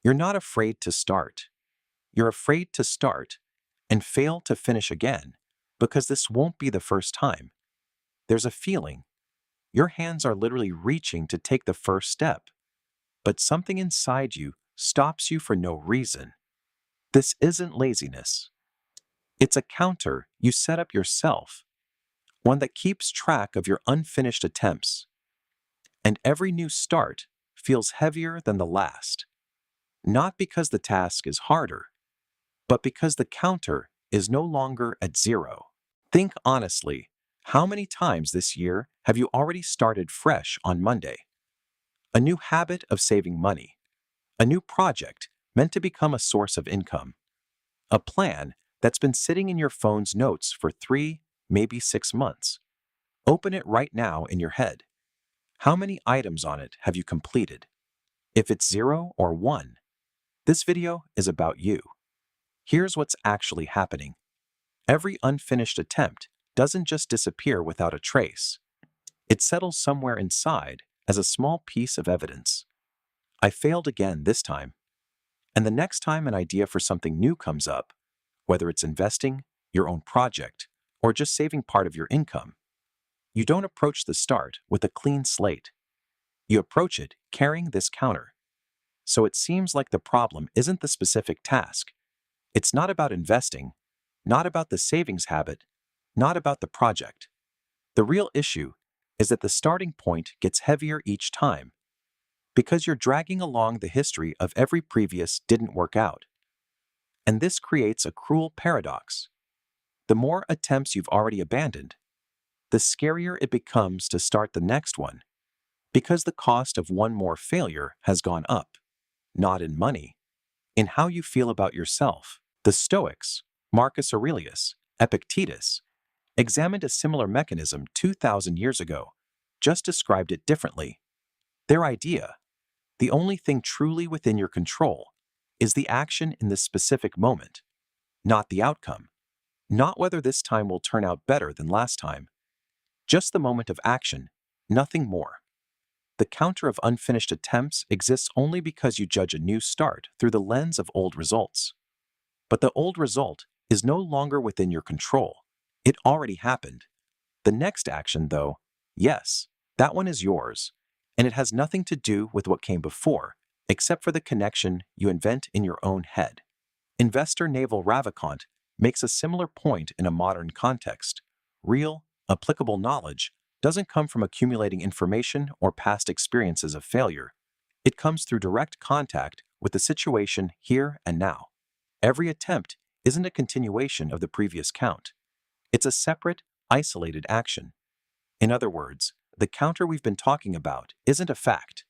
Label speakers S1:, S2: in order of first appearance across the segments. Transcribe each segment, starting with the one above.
S1: You're not afraid to start. You're afraid to start and fail to finish again because this won't be the first time. There's a feeling. Your hands are literally reaching to take the first step, but something inside you stops you for no reason. This isn't laziness. It's a counter you set up yourself, one that keeps track of your unfinished attempts. And every new start feels heavier than the last, not because the task is harder, but because the counter is no longer at zero. Think honestly, how many times this year have you already started fresh on Monday? A new habit of saving money, a new project meant to become a source of income, a plan that's been sitting in your phone's notes for 3, maybe 6 months. Open it right now in your head. How many items on it have you completed? If it's 0 or 1, this video is about you. Here's what's actually happening. Every unfinished attempt doesn't just disappear without a trace. It settles somewhere inside as a small piece of evidence. I failed again this time. And the next time an idea for something new comes up, whether it's investing, your own project, or just saving part of your income, you don't approach the start with a clean slate. You approach it carrying this counter. So it seems like the problem isn't the specific task. It's not about investing, not about the savings habit, not about the project. The real issue is that the starting point gets heavier each time because you're dragging along the history of every previous didn't work out. And this creates a cruel paradox. The more attempts you've already abandoned, the scarier it becomes to start the next one, because the cost of one more failure has gone up, not in money, in how you feel about yourself. The Stoics, Marcus Aurelius, Epictetus, examined a similar mechanism 2,000 years ago, just described it differently. Their idea, the only thing truly within your control, is the action in this specific moment, not the outcome, not whether this time will turn out better than last time. Just the moment of action, nothing more. The counter of unfinished attempts exists only because you judge a new start through the lens of old results. But the old result is no longer within your control. It already happened. The next action, though, yes, that one is yours, and it has nothing to do with what came before, except for the connection you invent in your own head. Investor Naval Ravikant makes a similar point in a modern context. Real, applicable knowledge doesn't come from accumulating information or past experiences of failure. It comes through direct contact with the situation here and now. Every attempt isn't a continuation of the previous count. It's a separate, isolated action. In other words, the counter we've been talking about isn't a fact.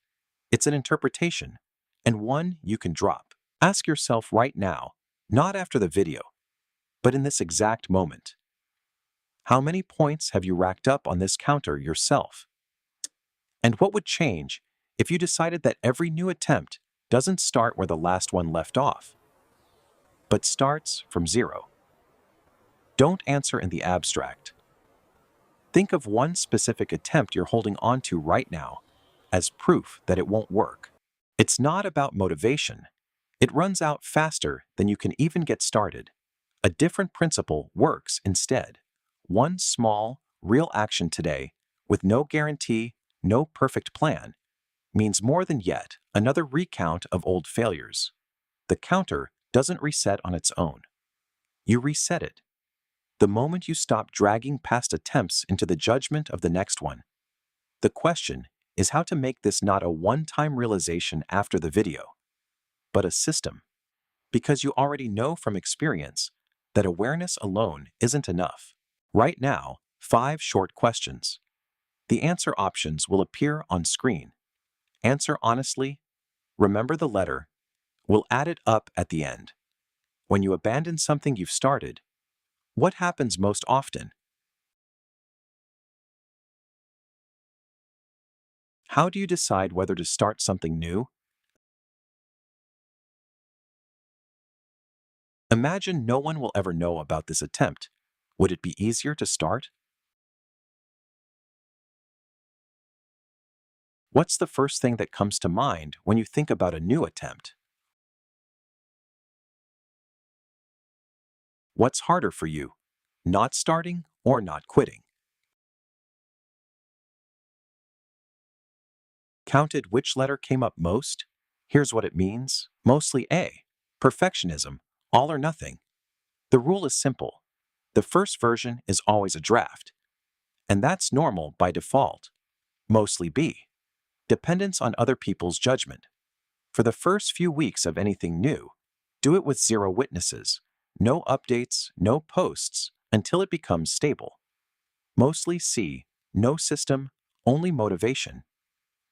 S1: It's an interpretation, and one you can drop. Ask yourself right now, not after the video, but in this exact moment. How many points have you racked up on this counter yourself? And what would change if you decided that every new attempt doesn't start where the last one left off, but starts from zero? Don't answer in the abstract. Think of one specific attempt you're holding on to right now as proof that it won't work. It's not about motivation. It runs out faster than you can even get started. A different principle works instead. One small, real action today, with no guarantee, no perfect plan, means more than yet another recount of old failures. The counter doesn't reset on its own. You reset it. The moment you stop dragging past attempts into the judgment of the next one. The question is how to make this not a one-time realization after the video, but a system. Because you already know from experience that awareness alone isn't enough. Right now, 5 short questions. The answer options will appear on screen. Answer honestly. Remember the letter. We'll add it up at the end. When you abandon something you've started, what happens most often? How do you decide whether to start something new? Imagine no one will ever know about this attempt. Would it be easier to start? What's the first thing that comes to mind when you think about a new attempt? What's harder for you? Not starting or not quitting? Counted which letter came up most? Here's what it means. Mostly A. Perfectionism. All or nothing. The rule is simple. The first version is always a draft, and that's normal by default. Mostly B. Dependence on other people's judgment. For the first few weeks of anything new, do it with zero witnesses, no updates, no posts, until it becomes stable. Mostly C. No system, only motivation.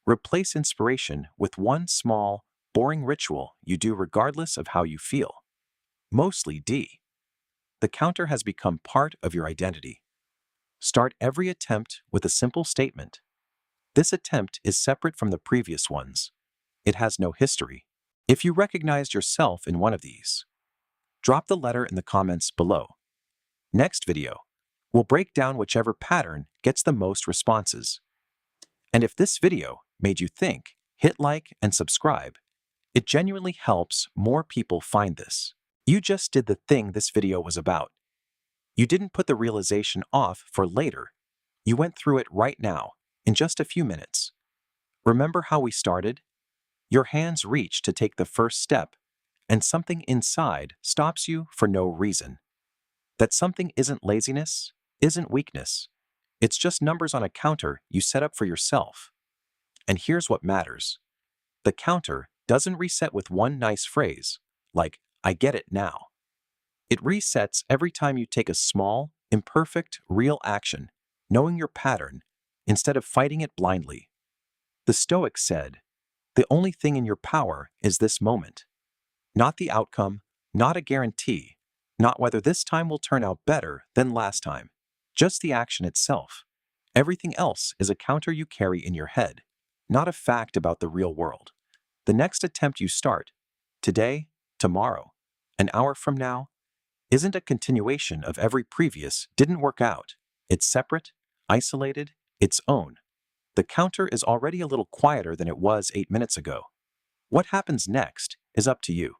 S1: Replace inspiration with one small, boring ritual you do regardless of how you feel. Mostly D. The counter has become part of your identity. Start every attempt with a simple statement. This attempt is separate from the previous ones. It has no history. If you recognized yourself in one of these, drop the letter in the comments below. Next video, we'll break down whichever pattern gets the most responses. And if this video made you think, hit like and subscribe. It genuinely helps more people find this. You just did the thing this video was about. You didn't put the realization off for later. You went through it right now, in just a few minutes. Remember how we started? Your hands reach to take the first step, and something inside stops you for no reason. That something isn't laziness, isn't weakness. It's just numbers on a counter you set up for yourself. And here's what matters. The counter doesn't reset with one nice phrase, like, I get it now. It resets every time you take a small, imperfect, real action, knowing your pattern, instead of fighting it blindly. The Stoics said, the only thing in your power is this moment. Not the outcome, not a guarantee, not whether this time will turn out better than last time. Just the action itself. Everything else is a counter you carry in your head, not a fact about the real world. The next attempt you start, today, tomorrow, an hour from now, isn't a continuation of every previous didn't work out. It's separate, isolated, its own. The counter is already a little quieter than it was 8 minutes ago. What happens next is up to you.